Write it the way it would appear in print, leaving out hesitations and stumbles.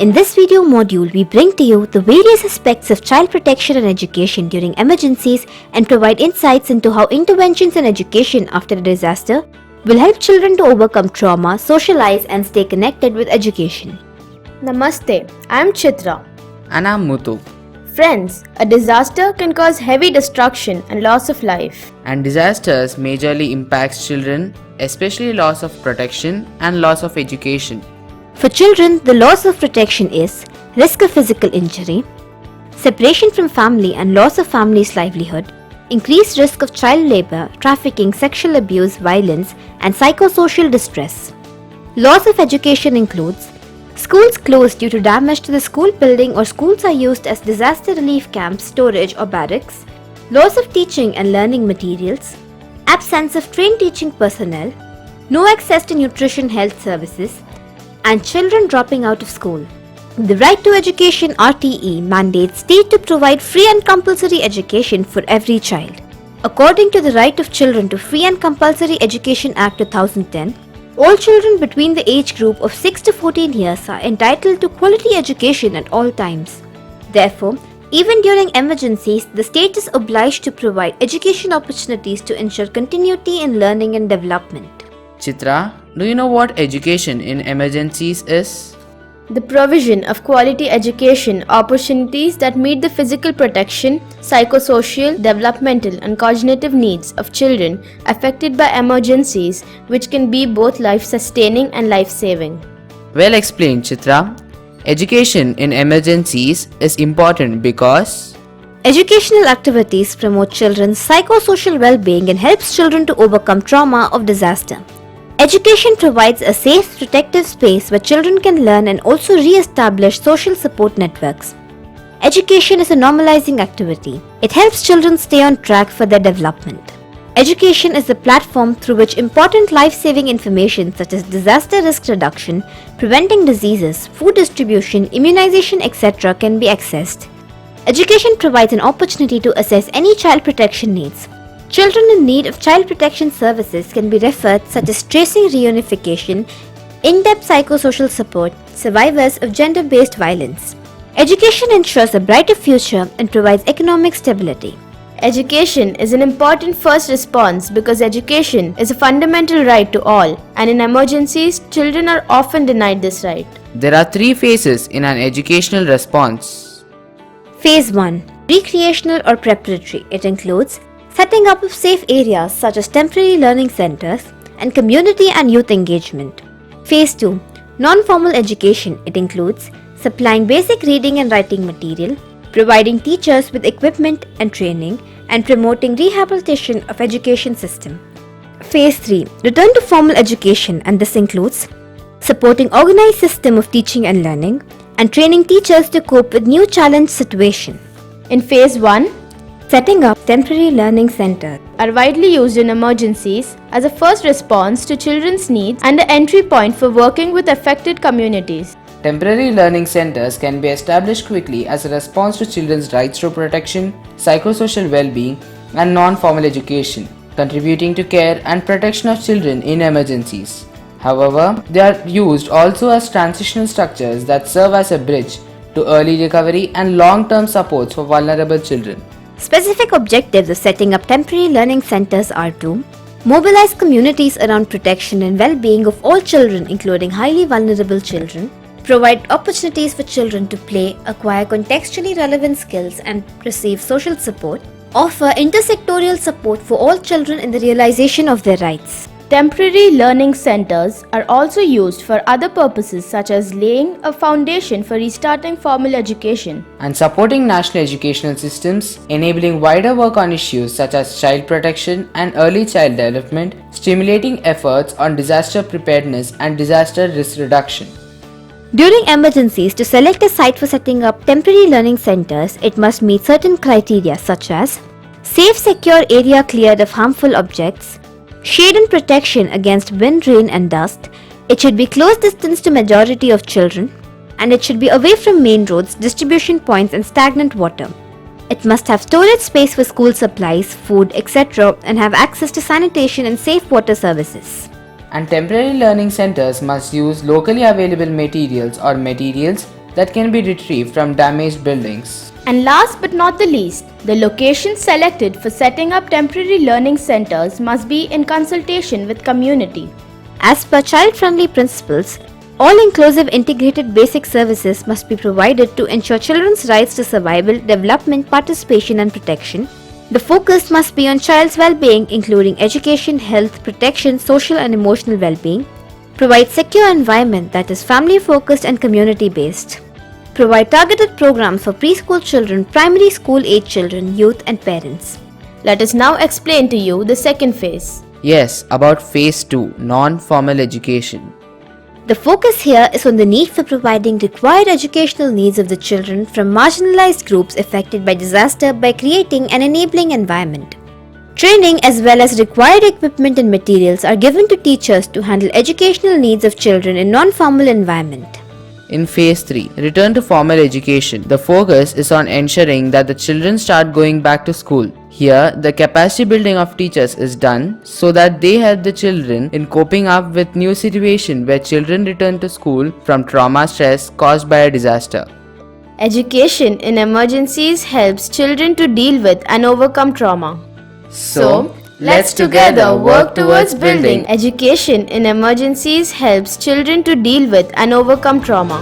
In this video module, we bring to you the various aspects of child protection and education during emergencies and provide insights into how interventions in education after a disaster will help children to overcome trauma, socialize, and stay connected with education. Namaste, I'm Chitra. And I'm Muthu. Friends, a disaster can cause heavy destruction and loss of life. And disasters majorly impacts children, especially loss of protection and loss of education. For children, the loss of protection is risk of physical injury, separation from family and loss of family's livelihood, increased risk of child labor, trafficking, sexual abuse, violence, and psychosocial distress. Loss of education includes schools closed due to damage to the school building or schools are used as disaster relief camps, storage, or barracks, loss of teaching and learning materials, absence of trained teaching personnel, no access to nutrition health services, and children dropping out of school. The Right to Education RTE mandates state to provide free and compulsory education for every child. According to the Right of Children to Free and Compulsory Education Act 2010, all children between the age group of 6 to 14 years are entitled to quality education at all times. Therefore, even during emergencies, the state is obliged to provide education opportunities to ensure continuity in learning and development. Chitra, do you know what education in emergencies is? The provision of quality education opportunities that meet the physical protection, psychosocial, developmental, and cognitive needs of children affected by emergencies, which can be both life-sustaining and life-saving. Well explained, Chitra. Education in emergencies is important because Educational activities promote children's psychosocial well-being and helps children to overcome trauma of disaster. Education provides a safe, protective space where children can learn and also re-establish social support networks. Education is a normalizing activity. It helps children stay on track for their development. Education is the platform through which important life-saving information such as disaster risk reduction, preventing diseases, food distribution, immunization, etc. can be accessed. Education provides an opportunity to assess any child protection needs. Children in need of child protection services can be referred such as tracing reunification, in-depth psychosocial support, survivors of gender-based violence. Education ensures a brighter future and provides economic stability. Education is an important first response because education is a fundamental right to all, and in emergencies, children are often denied this right. there are three phases in an educational response. Phase 1. Recreational or preparatory. It includes setting up of safe areas such as temporary learning centers and community and youth engagement. Phase 2. Non-formal education. It includes supplying basic reading and writing material, providing teachers with equipment and training, and promoting rehabilitation of education system. Phase 3. Return to formal education, and this includes supporting organized system of teaching and learning and training teachers to cope with new challenge situation. In Phase 1, Setting up temporary learning centers are widely used in emergencies as a first response to children's needs and an entry point for working with affected communities. Temporary learning centers can be established quickly as a response to children's rights to protection, psychosocial well-being, and non-formal education, contributing to care and protection of children in emergencies. However, they are used also as transitional structures that serve as a bridge to early recovery and long-term supports for vulnerable children. Specific objectives of setting up temporary learning centers are to mobilize communities around protection and well-being of all children including highly vulnerable children, provide opportunities for children to play, acquire contextually relevant skills and receive social support, offer intersectoral support for all children in the realization of their rights. Temporary learning centers are also used for other purposes such as laying a foundation for restarting formal education and supporting national educational systems, enabling wider work on issues such as child protection and early child development, stimulating efforts on disaster preparedness and disaster risk reduction. During emergencies, to select a site for setting up temporary learning centers, it must meet certain criteria such as safe, secure area cleared of harmful objects, shade and protection against wind, rain and dust. It should be close distance to majority of children, and it should be away from main roads, distribution points and stagnant water. It must have storage space for school supplies, food, etc. and have access to sanitation and safe water services. And temporary learning centers must use locally available materials or materials that can be retrieved from damaged buildings. And last but not the least, the locations selected for setting up temporary learning centers must be in consultation with community. As per child-friendly principles, all inclusive integrated basic services must be provided to ensure children's rights to survival, development, participation and protection. The focus must be on child's well-being, including education, health, protection, social and emotional well-being. Provide secure environment that is family-focused and community-based. Provide targeted programs for preschool children, primary school age children, youth and parents. Let us now explain to you the second phase. Yes, about phase 2, non-formal education. The focus here is on the need for providing required educational needs of the children from marginalized groups affected by disaster by creating an enabling environment. Training as well as required equipment and materials are given to teachers to handle educational needs of children in non-formal environment. In phase 3, return to formal education, the focus is on ensuring that the children start going back to school. Here, the capacity building of teachers is done so that they help the children in coping up with new situation where children return to school from trauma stress caused by a disaster. Education in emergencies helps children to deal with and overcome trauma. So, let's together work towards building Education in emergencies helps children to deal with and overcome trauma.